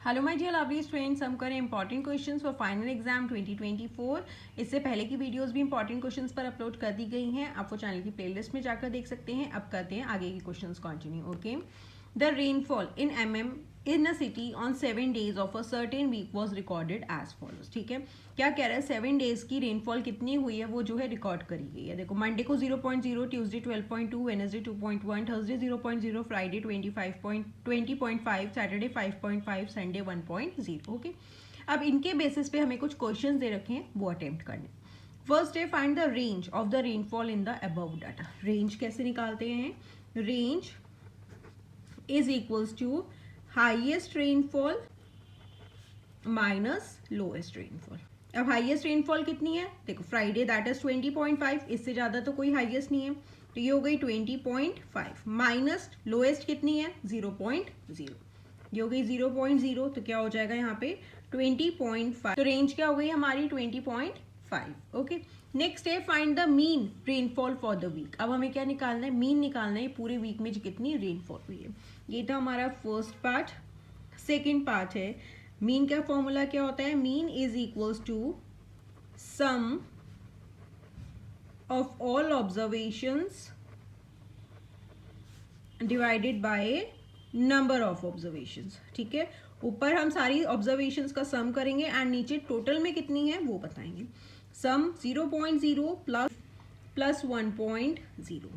Hello my dear lovely students, हम करें important questions for final exam 2024। इससे पहले की वीडियोस भी इंपॉर्टेंट क्वेश्चंस पर अपलोड कर दी गई हैं, आप वो चैनल की प्लेलिस्ट में जाकर देख सकते हैं। अब करते हैं आगे के questions continue. Okay, the rainfall in mm in a city on 7 days of a certain week was recorded as follows। ठीक है, क्या कह रहा है 7 डेज की रेनफॉल कितनी हुई है वो जो है रिकॉर्ड करी गई है। देखो, मंडे को 0.0, Tuesday 12.2, Wednesday 2.1, Thursday 0.0, Friday 20.5, Saturday 5.5, Sunday 1.0। Okay, अब इनके बेसिस पे हमें कुछ क्वेश्चंस दे रखे हैं, वो अटेम्प्ट करने। फर्स्ट है find the range of the rainfall in the above data. Range कैसे निकालते हैं? Range is equals to highest rainfall minus lowest rainfall. अब हाईएस्ट रेनफॉल कितनी है? देखो, फ्राइडे दैट इज 20.5, इससे ज्यादा तो कोई हाईएस्ट नहीं है, तो ये हो गई 20.5 माइनस लोएस्ट कितनी है? 0.0, ये हो गई 0.0, तो क्या हो जाएगा यहाँ पे 20.5। तो रेंज क्या हो गई हमारी? 20.5। ओके, नेक्स्ट है find the mean rainfall for the week. अब हमें क्या निकालना है? मीन निकालना है पूरे वीक में कितनी रेनफॉल हुई है। ये था हमारा फर्स्ट पार्ट। सेकेंड पार्ट है मीन का फॉर्मूला क्या होता है? Mean is equals to sum of all observations divided by number of observations. ठीक है, ऊपर हम सारी ऑब्जर्वेशंस का सम करेंगे एंड नीचे टोटल में कितनी है वो बताएंगे। सम 0.0 प्लस 1.0।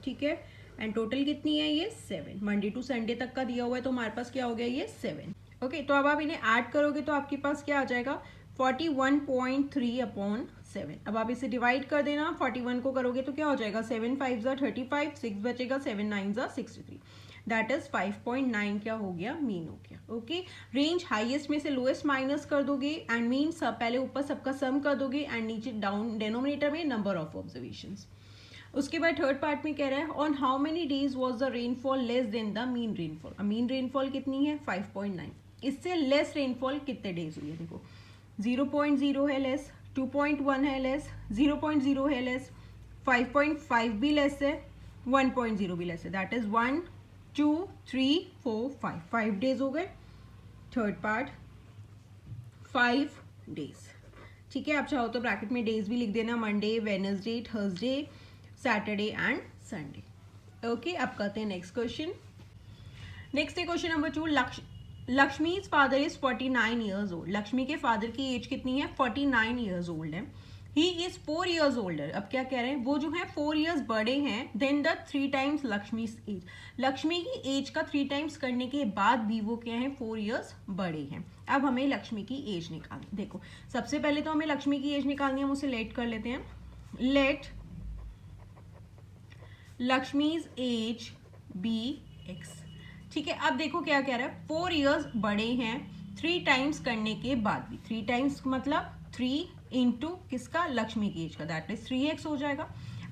ठीक है, एंड टोटल कितनी है? ये 7। मंडे टू संडे तक का दिया हुआ है, तो हमारे पास क्या हो गया? ये 7। ओके, तो अब आप इन्हें ऐड करोगे तो आपके पास क्या आ जाएगा? 41.3/7। अब आप इसे डिवाइड कर देना, 41 को करोगे तो क्या हो जाएगा? 7 5 35, 6 बचेगा, 7 9 63, दैट इज 5.9 क्या हो गया? मीन हो गया। ओके, रेंज हाईएस्ट में से लोएस्ट माइनस कर दोगे एंड मीन सब पहले ऊपर सबका सम कर दोगे एंड नीचे डाउन डेनोमिनेटर में नंबर ऑफ ऑब्जर्वेशंस। उसके बाद थर्ड पार्ट में कह रहा है on how many days was the rainfall less than the mean rainfall. अब मीन रेनफॉल कितनी है? 5.9। इससे लेस रेनफॉल कितने डेज हुई है? देखो, 0.0 है लेस, 2.1 है लेस, 0.0 है लेस, 5.5 भी लेस है, 1.0 भी लेस है, दैट इज 1 2 3 4 5 डेज हो गए। Third part 5 days. ठीक है, आप चाहो तो ब्रैकेट में डेज भी लिख देना, Monday, Wednesday, Thursday, Saturday and Sunday. Okay, अब करते हैं नेक्स्ट क्वेश्चन। नेक्स्ट है question number 2। Lakshmi's father is 49 years old. Lakshmi के फादर की एज कितनी है? 49 ईयर्स ओल्ड है। He is 4 years older. अब क्या कह रहे हैं? वो जो है 4 ईयर्स बड़े हैं then the 3 times Lakshmi's age. Lakshmi की एज का 3 टाइम्स करने के बाद भी वो क्या है? 4 ईयर्स बड़े हैं। अब हमें लक्ष्मी की एज निकालनी। देखो, सबसे पहले तो हमें लक्ष्मी की एज निकालनी है, हम उसे लेट कर लेते हैं। Let Lakshmi's age be x. ठीक है, अब देखो क्या कह रहा है? 4 ईयर्स बड़े हैं 3 टाइम्स करने के बाद भी। 3 टाइम्स मतलब 3 इंटू किसका? लक्ष्मी की एज का, दैट इज 3x हो जाएगा।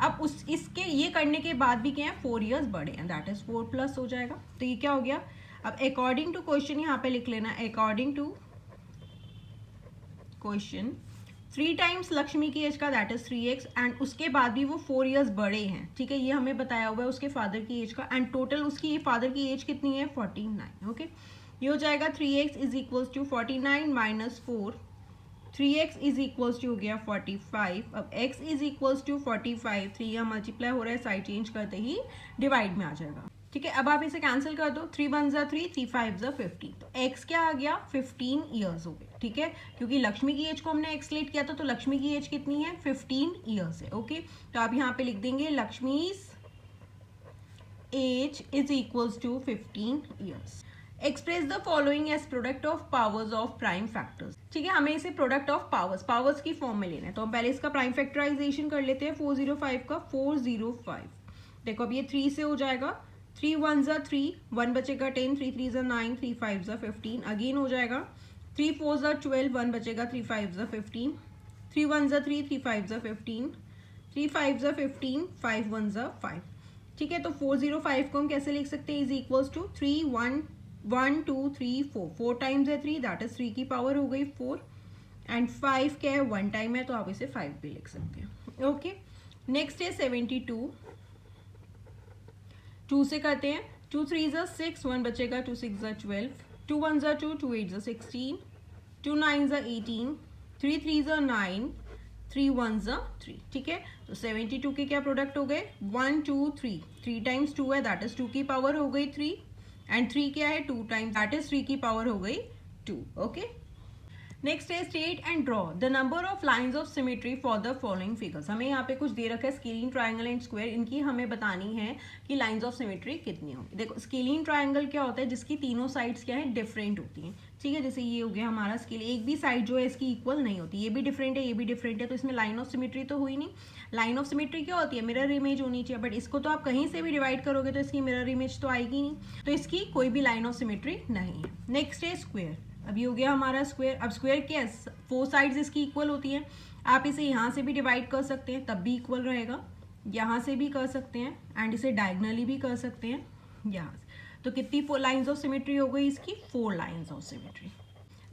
अब इसके ये करने के बाद भी क्या है? 4 ईयर्स बड़े हैं, दैट इज 4 प्लस हो जाएगा। तो ये क्या हो गया? अब अकॉर्डिंग टू क्वेश्चन यहाँ पे लिख लेना, according to question 3 times Lakshmi की एज का, दैट इज 3x, एंड उसके बाद भी वो 4 ईयर्स बड़े हैं। ठीक है, ये हमें बताया हुआ है उसके फादर की एज का, एंड टोटल उसकी फादर की एज कितनी है? 49। ओके, ये हो जाएगा 3x is equals to 49 minus 4, 3x is equals to हो गया 45। अब x इज इक्वल्स टू 45, 3 यहाँ मल्टीप्लाई हो रहा है, साइड चेंज करते ही डिवाइड में आ जाएगा। ठीक है, अब आप इसे कैंसिल कर दो, 3 1 3, 3 5 15, तो x क्या आ गया? 15 ईयर्स हो गए। ठीक है, क्योंकि लक्ष्मी की एज को हमने एक्स लेट किया था, तो लक्ष्मी की एज कितनी है? 15 ईयर्स है। ओके, तो आप यहाँ पे लिख देंगे Lakshmi's age is equals to 15 years. Express the following as product of powers of prime factors. ठीक है, हमें इसे प्रोडक्ट ऑफ पावर्स की फॉर्म में लेना है, तो हम पहले इसका प्राइम फैक्टराइजेशन कर लेते हैं। 405 का 405। देखो, अब ये 3 से हो जाएगा, 3 1 3, 1 बचेगा 10, 3 3 9, 3 5 15, अगेन हो जाएगा 3 4 12, 1 बचेगा, 3 5 15, 3 1 3, 3 5 15, 3 5 15, 5 1 5। ठीक है, तो 405 को हम कैसे लिख सकते हैं? इज इक्वल्स टू 3 1 1 2 3 4, 4 टाइम्स है 3, दैट इज 3 की पावर हो गई 4, एंड 5 क्या है? 1 टाइम है, तो आप इसे 5 भी लिख सकते हैं। ओके, नेक्स्ट है 72। 2 से करते हैं, 2 3 6, 1 बचेगा, 2 6 12, 2 1s are 2, 2 8s are 16, 2 9s are 18, 3 3s are 9, 3 1s are 3. ठीक है, तो 72 के क्या प्रोडक्ट हो गए 1 2 3, 3 टाइम्स 2 है दैट इज 2 की पावर हो गई 3, एंड 3 क्या है 2 टाइम्स दैट इज 3 की पावर हो गई 2. ओके, नेक्स्ट है state and draw the number of lines of symmetry for the following figures. हमें यहाँ पे कुछ दे रखा है स्केलिन ट्राइंगल एंड स्क्वायर, इनकी हमें बतानी है कि लाइंस ऑफ सिमेट्री कितनी होंगी. देखो स्केलिन ट्राइंगल क्या होता है, जिसकी तीनों साइड्स क्या है डिफरेंट होती हैं. ठीक है, जैसे ये हो गया हमारा स्केल, एक भी साइड जो है इसकी इक्वल नहीं होती, ये भी डिफरेंट है ये भी डिफरेंट है, तो इसमें लाइन ऑफ सिमेट्री तो हुई नहीं. लाइन ऑफ सिमेट्री क्या होती है, मिरर इमेज होनी चाहिए, बट इसको तो आप कहीं से भी डिवाइड करोगे तो इसकी मिरर इमेज तो आएगी नहीं, तो इसकी कोई भी लाइन ऑफ सिमेट्री नहीं है. नेक्स्ट है स्क्वायर. अभी हो गया हमारा स्क्वायर. अब स्क्वायर क्या है, 4 साइड्स इसकी इक्वल होती हैं. आप इसे यहाँ से भी डिवाइड कर सकते हैं तब भी इक्वल रहेगा, यहाँ से भी कर सकते हैं, एंड इसे डायगनली भी कर सकते हैं यहाँ से. तो कितनी 4 लाइन्स ऑफ सिमेट्री हो गई इसकी, 4 लाइन्स ऑफ सिमेट्री.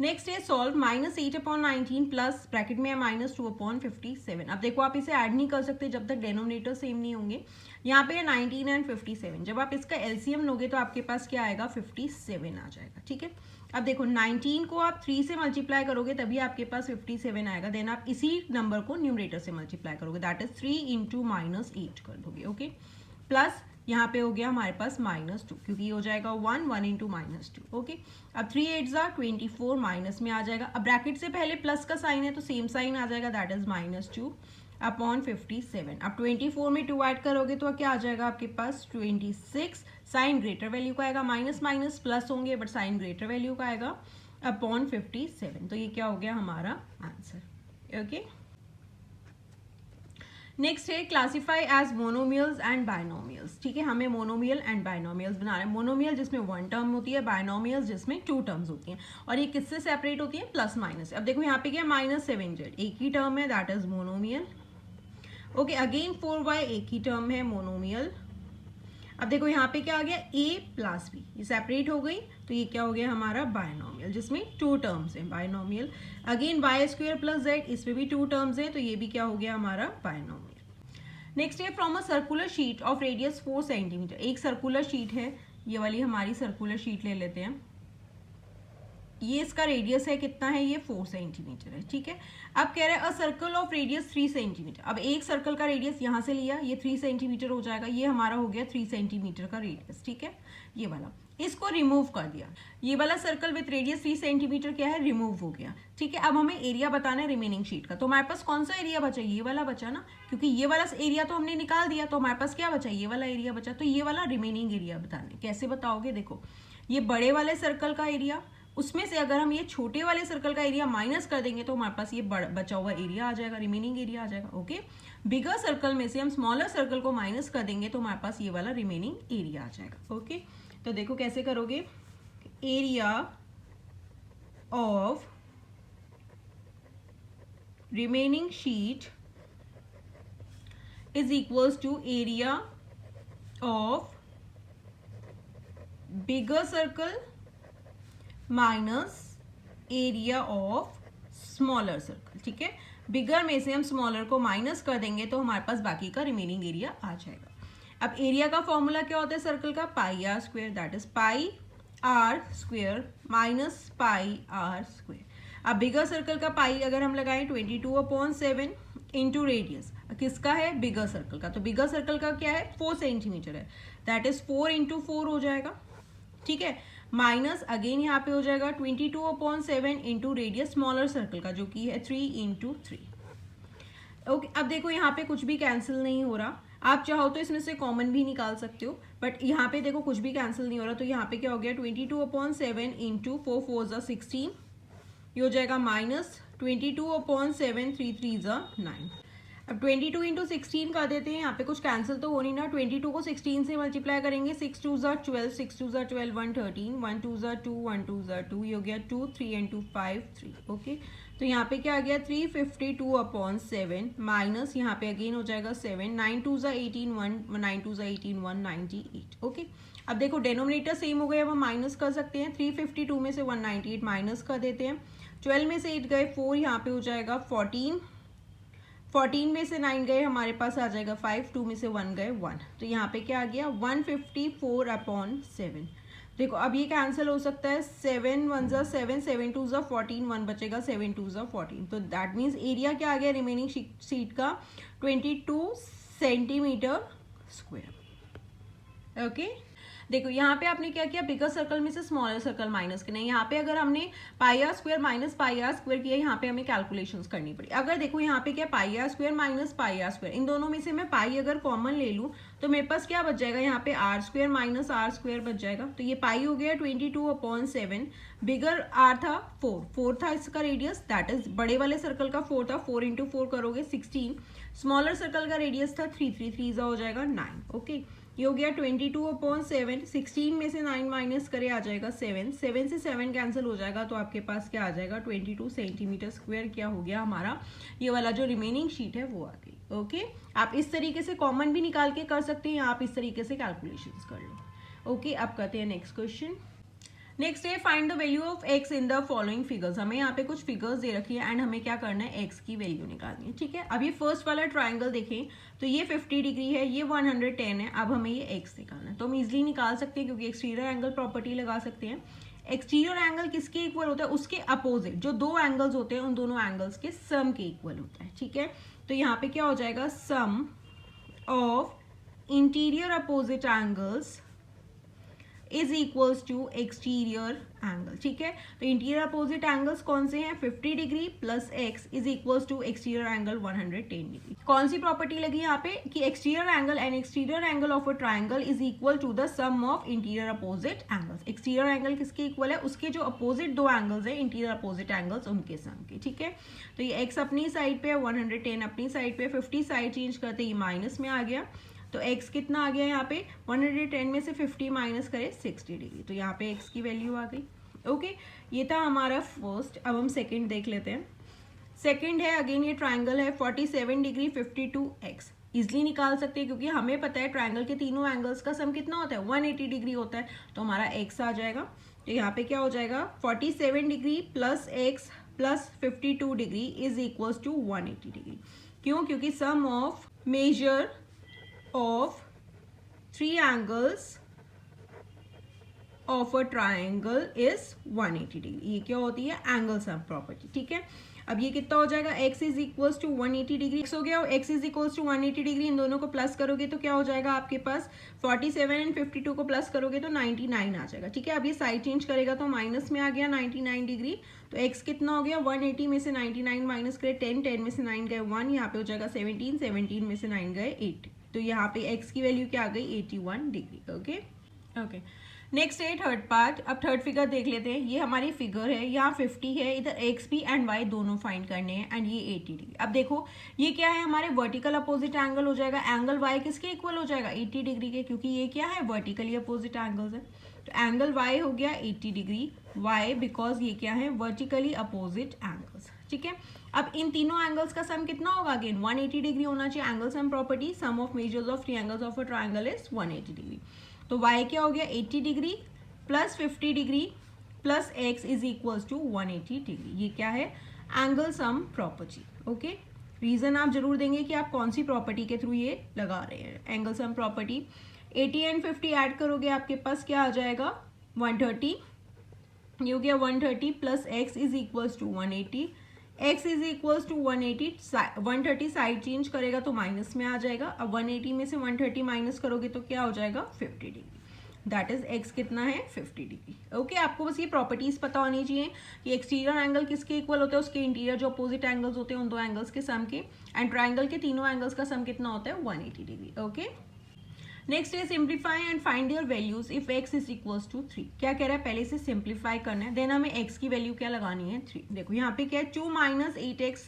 नेक्स्ट है सॉल्व -8/19 प्लस ब्रैकेट में है -2/57. अब देखो आप इसे ऐड नहीं कर सकते जब तक डिनोमिनेटर सेम नहीं होंगे. यहाँ पे है 19 एंड 57. जब आप इसका एलसीएम लोगे तो आपके पास क्या आएगा 57 आ जाएगा. ठीक है, अब देखो 19 को आप 3 से मल्टीप्लाई करोगे तभी आपके पास 57 आएगा. देन आप इसी नंबर को न्यूमरेटर से मल्टीप्लाई करोगे दैट इज 3 इंटू -8 कर दोगे. ओके, प्लस यहाँ पे हो गया हमारे पास -2 क्योंकि ये हो जाएगा 1 इंटू -2. ओके, अब 3 8s are 24 माइनस में आ जाएगा. अब ब्रैकेट से पहले प्लस का साइन है तो सेम साइन आ जाएगा दैट इज -2/57. अब 24 में 2 ऐड करोगे तो क्या आ जाएगा आपके पास 26. साइन ग्रेटर वैल्यू का आएगा, माइनस माइनस प्लस होंगे बट साइन ग्रेटर वैल्यू का आएगा /57. तो ये क्या हो गया हमारा आंसर. ओके, नेक्स्ट है क्लासीफाई एज मोनोमियल्स एंड बायनोमियल्स. ठीक है, हमें मोनोमियल एंड बायनोमियल्स बनाना है. मोनोमियल जिसमें 1 टर्म होती है, बायनोमियल्स जिसमें 2 टर्म्स होती हैं. और ये किससे सेपरेट होती है, प्लस माइनस. अब देखो यहाँ पे क्या है -7z एक ही टर्म है that is monomial. Okay, again 4y एक ही टर्म है मोनोमियल. अब देखो यहाँ पे क्या आ गया a प्लस b, ये सेपरेट हो गई तो ये क्या हो गया हमारा बायनोमियल जिसमें 2 टर्म्स हैं बायनोमियल. अगेन y² + z, इसमें भी 2 टर्म्स है तो ये भी क्या हो गया हमारा बायनोमियल. नेक्स्ट है from a circular sheet of radius 4 centimetre. एक सर्कुलर शीट है, ये वाली हमारी सर्कुलर शीट ले लेते हैं. ये इसका रेडियस है कितना है, ये 4 सेंटीमीटर है. ठीक है, अब कह रहे हैं a circle of radius 3 centimetre. अब एक सर्कल का रेडियस यहाँ से लिया, ये 3 सेंटीमीटर हो जाएगा, ये हमारा हो गया 3 सेंटीमीटर का रेडियस. ठीक है, ये वाला इसको रिमूव कर दिया, ये वाला सर्कल विथ रेडियस 3 सेंटीमीटर क्या है रिमूव हो गया. ठीक है, अब हमें एरिया बताना है रिमेनिंग शीट का. तो हमारे पास कौन सा एरिया बचा, ये वाला बचा ना, क्योंकि ये वाला एरिया तो हमने निकाल दिया तो हमारे पास क्या बचा, ये वाला एरिया बचा. तो ये वाला रिमेनिंग एरिया बताना. कैसे बताओगे, देखो ये बड़े वाले सर्कल का एरिया, उसमें से अगर हम ये छोटे वाले सर्कल का एरिया माइनस कर देंगे तो हमारे पास ये बचा हुआ एरिया आ जाएगा, रिमेनिंग एरिया आ जाएगा. ओके, बिगर सर्कल में से हम स्मॉलर सर्कल को माइनस कर देंगे तो हमारे पास ये वाला रिमेनिंग एरिया आ जाएगा. ओके, तो देखो कैसे करोगे, area of remaining sheet is equals to area of bigger circle minus area of smaller circle. ठीक है, बिगर में से हम स्मॉलर को माइनस कर देंगे तो हमारे पास बाकी का रिमेनिंग एरिया आ जाएगा. अब एरिया का फॉर्मूला क्या होता है सर्कल का, πr² that is πr² minus πr². अब बिगर सर्कल का पाई अगर हम लगाएं 22/7 इंटू रेडियस, किसका है बिगर सर्कल का, तो बिगर सर्कल का क्या है 4 सेंटीमीटर है दैट इज 4 इंटू 4 हो जाएगा. ठीक है, माइनस अगेन यहाँ पे हो जाएगा 22/7 इंटू रेडियस स्मॉलर सर्कल का जो कि है 3 इंटू 3. ओके, अब देखो यहाँ पे कुछ भी कैंसिल नहीं हो रहा, आप चाहो तो इसमें से कॉमन भी निकाल सकते हो बट यहाँ पे देखो कुछ भी कैंसिल नहीं हो रहा. तो यहाँ पे क्या हो गया 22/7 इंटू 4 4 16, ये हो जाएगा -22/7 3 3 9. अब 22 इंटू 16 कर देते हैं, यहाँ पे कुछ कैंसिल तो हो नहीं ना. 22 को 16 से मल्टीप्लाई करेंगे, 6 2 12, 6 2 12 1 13, 1 2 2 1 2 2, ये हो गया 2 3 and 2 5 3. ओके, तो यहाँ पे क्या आ गया 352/7 माइनस यहाँ पे अगेन हो जाएगा 7, 9 2 18 1, 9 2 18 198. ओके, अब देखो डेनोमिनेटर सेम हो गए, अब हम माइनस कर सकते हैं. 352 में से 198 माइनस कर देते हैं, 12 में से 8 गए 4, यहाँ पे हो जाएगा 14, 14 में से 9 गए हमारे पास आ जाएगा 5, 2 में से 1 गए 1, तो यहाँ पे क्या आ गया 154/7. देखो अब ये कैंसिल हो सकता है, 7 1 ज़ा 7, 7 2 ज़ा 14, 1 बचेगा, 7 2 ज़ा 14, तो दैट मीन्स एरिया क्या आ गया रिमेनिंग सीट का 22 सेंटीमीटर स्क्वायर। ओके देखो यहाँ पे आपने क्या किया, बिगर सर्कल में से स्मॉलर सर्कल माइनस करना है। यहाँ पे अगर हमने pi r square minus pi r square किया, यहाँ पे हमें कैलकुलेशंस करनी पड़ी। अगर देखो यहाँ पे क्या pi r square minus pi r square, इन दोनों में से मैं पाई अगर कॉमन ले लूँ तो मेरे पास क्या बच जाएगा, यहाँ पे R square minus R square बच जाएगा। तो ये पाई हो गया 22/7, बिगर आर था 4 था इसका रेडियस, दैट इज बड़े वाले सर्कल का 4 था, 4 × 4 करोगे 16, स्मॉलर सर्कल का रेडियस था 3, 3 3 हो जाएगा 9। ओके ये हो गया 22/7, 16 में से 9 माइनस करे आ जाएगा 7, 7 से 7 कैंसिल हो जाएगा, तो आपके पास क्या आ जाएगा 22 सेंटीमीटर स्क्वायर क्या हो गया हमारा, ये वाला जो रिमेनिंग शीट है वो आ गई। ओके आप इस तरीके से कॉमन भी निकाल के कर सकते हैं, आप इस तरीके से कैलकुलेशंस कर लो। ओके अब करते हैं नेक्स्ट क्वेश्चन। नेक्स्ट है find the value of x in the following figures. हमें यहाँ पे कुछ फिगर्स दे रखी है एंड हमें क्या करना है, एक्स की वैल्यू निकालनी है। ठीक है अब ये फर्स्ट वाला ट्राइंगल देखें तो ये 50 डिग्री है, ये 110 है, अब हमें ये एक्स निकालना है। तो हम इजिली निकाल सकते हैं क्योंकि एक्सटीरियर एंगल प्रॉपर्टी लगा सकते हैं। एक्सटीरियर एंगल किसके इक्वल होता है, उसके अपोजिट जो दो एंगल्स होते हैं उन दोनों एंगल्स के सम के इक्वल होता है। ठीक है तो यहाँ पे क्या हो जाएगा, sum of interior opposite angles is equals to exterior angle. ठीक है तो इंटीरियर अपोजिट एंगल्स कौन से हैं, 50 degree plus x is equals to exterior angle 110 degree. कौन सी प्रॉपर्टी लगी यहाँ पे कि exterior angle and exterior angle of a triangle is equal to the sum of interior opposite angles. Exterior angle किसके इक्वल है, उसके जो अपोजिट दो एंगल्स है इंटीरियर अपोजिट एंगल्स उनके सम के। ठीक है तो ये एक्स अपनी साइड पे है, 110 अपनी साइड पे, 50 साइड चेंज करते ये माइनस में आ गया, तो x कितना आ गया यहाँ पे 110 में से 50 माइनस करे 60 डिग्री, तो यहाँ पे x की वैल्यू आ गई। ओके ये था हमारा फर्स्ट। अब हम सेकंड देख लेते हैं। सेकंड है अगेन ये ट्राइंगल है 47 डिग्री 52x, इजिली निकाल सकते हैं क्योंकि हमें पता है ट्राइंगल के तीनों एंगल्स का सम कितना होता है 180 डिग्री होता है, तो हमारा x आ जाएगा। तो यहाँ पे क्या हो जाएगा 47 degree plus x plus 52 degree is equals to 180 degree. क्यों, क्योंकि sum of measure of three angles of a triangle is 180 degree. ये क्या होती है, एंगल सम प्रॉपर्टी। ठीक है अब ये कितना हो जाएगा, x is equals to 180 degree, x हो गया और x is equals to 180 degree, इन दोनों को प्लस करोगे तो क्या हो जाएगा आपके पास 47 एंड 52 को प्लस करोगे तो 99 आ जाएगा। ठीक है अब ये साइड चेंज करेगा तो माइनस में आ गया 99 डिग्री, तो x कितना हो गया 180 में से 99 माइनस करे 10, 10 में से 9 गए 1, यहाँ पे हो जाएगा 17, 17 में से 9 गए 80, तो यहाँ पे x की वैल्यू क्या आ गई 81 डिग्री। ओके ओके नेक्स्ट है थर्ड पार्ट। अब थर्ड फिगर देख लेते हैं। ये हमारी फिगर है, यहाँ 50 है, इधर एक्स भी एंड वाई दोनों फाइंड करने हैं एंड ये 80 डिग्री। अब देखो ये क्या है, हमारे वर्टिकल अपोजिट एंगल हो जाएगा, एंगल वाई किसके इक्वल हो जाएगा 80 डिग्री के, क्योंकि ये क्या है वर्टिकली अपोजिट एंगल्स है। तो एंगल वाई हो गया 80 डिग्री, वाई बिकॉज ये क्या है वर्टिकली अपोजिट एंगल्स। ठीक है अब इन तीनों एंगल्स का सम कितना होगा, अगेन 180 डिग्री होना चाहिए। Angle sum property, sum of measures of triangles of a triangle is 180 degree. तो y क्या हो गया 80 degree plus 50 degree plus x is equals to 180 degree. ये क्या है angle sum property. Okay reason आप जरूर देंगे कि आप कौन सी प्रॉपर्टी के थ्रू ये लगा रहे हैं। Angle sum property 80 and 50 add करोगे आपके पास क्या आ जाएगा 130, ये हो गया 130 plus x is equals to 180, x is equals to 180, 130 side change करेगा तो माइनस में आ जाएगा। अब 180 में से 130 माइनस करोगे तो क्या हो जाएगा 50 डिग्री, दैट इज x कितना है 50 डिग्री। ओके आपको बस ये प्रॉपर्टीज पता होनी चाहिए कि एक्सटीरियर एंगल किसके इक्वल होता है, उसके इंटीरियर जो अपोजिट एंगल्स होते हैं उन दो एंगल्स के सम के, एंड ट्राइंगल के तीनों एंगल्स का सम कितना होता है 180 डिग्री। ओके नेक्स्ट है simplify and find your values if x is equals to 3। क्या कह रहा है, पहले से सिंप्लीफाई करना है, देन हमें x की वैल्यू क्या लगानी है 3। देखो यहाँ पे क्या है 2 minus 8x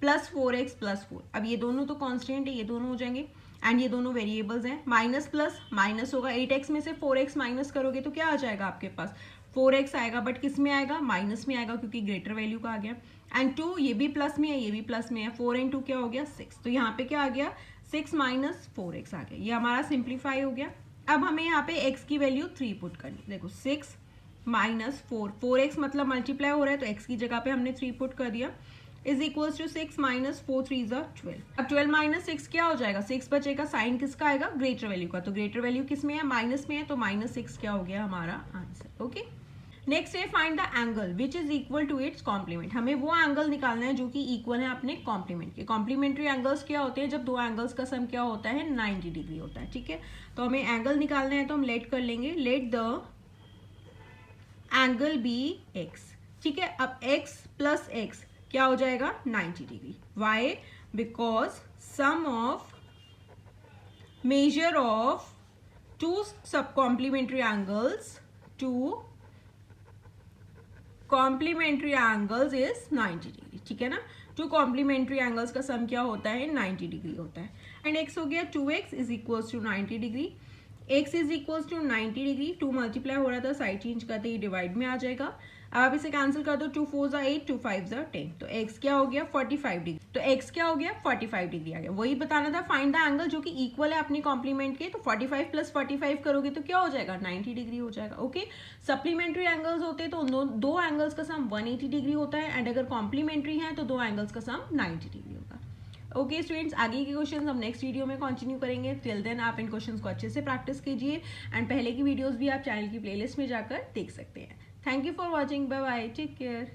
plus 4x plus 4। अब ये दोनों तो कांस्टेंट है, ये दोनों हो जाएंगे एंड ये दोनों वेरिएबल्स हैं। माइनस प्लस माइनस होगा, 8x में से 4x माइनस करोगे तो क्या आ जाएगा आपके पास 4x आएगा, बट किस में आएगा माइनस में आएगा क्योंकि ग्रेटर वैल्यू का आ गया। एंड 2 ये भी प्लस में है, ये भी प्लस में है, 4 एंड 2 क्या हो गया 6, तो यहाँ पे क्या आ गया 6 माइनस 4x आ गया। ये हमारा सिंप्लीफाई हो गया। अब हमें यहाँ पे x की वैल्यू 3 पुट करनी। देखो 6 माइनस 4, 4x मतलब मल्टीप्लाई हो रहा है तो x की जगह पे हमने 3 पुट कर दिया। इज इक्वल टू 6 माइनस 4 3 ज़ा 12। अब 12 माइनस 6 क्या हो जाएगा, 6 बचेगा, साइन किसका आएगा, ग्रेटर वैल्यू का, तो ग्रेटर वैल्यू किस में है, माइनस में है, तो -6 क्या हो गया हमारा आंसर। ओके, नेक्स्ट है find the angle which is equal to its complement. हमें वो एंगल निकालना है जो कि इक्वल है अपने कॉम्प्लीमेंट के। कॉम्प्लीमेंट्री एंगल्स क्या होते हैं, जब दो एंगल्स का सम क्या होता है, 90 डिग्री होता है। ठीक है, तो हमें एंगल निकालना है, तो हम लेट कर लेंगे, let the angle be x. ठीक है, अब x प्लस एक्स क्या हो जाएगा, 90 degree. Why, because sum of measure of two सब complementary angles, two complementary angles is 90 degree. ठीक है ना, टू कॉम्प्लीमेंट्री एंगल्स का सम क्या होता है, 90 डिग्री होता है। एंड x हो गया 2x is equal to 90 degree. x is equal to 90 degree, 2 multiply हो रहा था, साइड चेंज करते ही डिवाइड में आ जाएगा। अब आप इसे कैंसिल कर दो, 2 4 ज़ा 8, 2 5 ज़ा 10, तो x क्या हो गया 45 डिग्री। तो x क्या हो गया 45 डिग्री आ गया। वही बताना था, फाइंड द एंगल जो कि इक्वल है अपनी कॉम्प्लीमेंट के, तो 45 प्लस 45 करोगे तो क्या हो जाएगा, 90 डिग्री हो जाएगा। ओके, सप्लीमेंट्री एंगल्स होते हैं तो दो एंगल्स का सम 180 डिग्री होता है, एंड अगर कॉम्प्लीमेंट्री है तो दो एंगल्स का सम 90 डिग्री होगा। ओके स्टूडेंट्स, आगे के क्वेश्चंस हम नेक्स्ट वीडियो में कंटिन्यू करेंगे। टिल देन आप इन क्वेश्चंस को अच्छे से प्रैक्टिस कीजिए, एंड पहले की वीडियोस भी आप चैनल की प्लेलिस्ट में जाकर देख सकते हैं। Thank you for watching, bye bye, take care.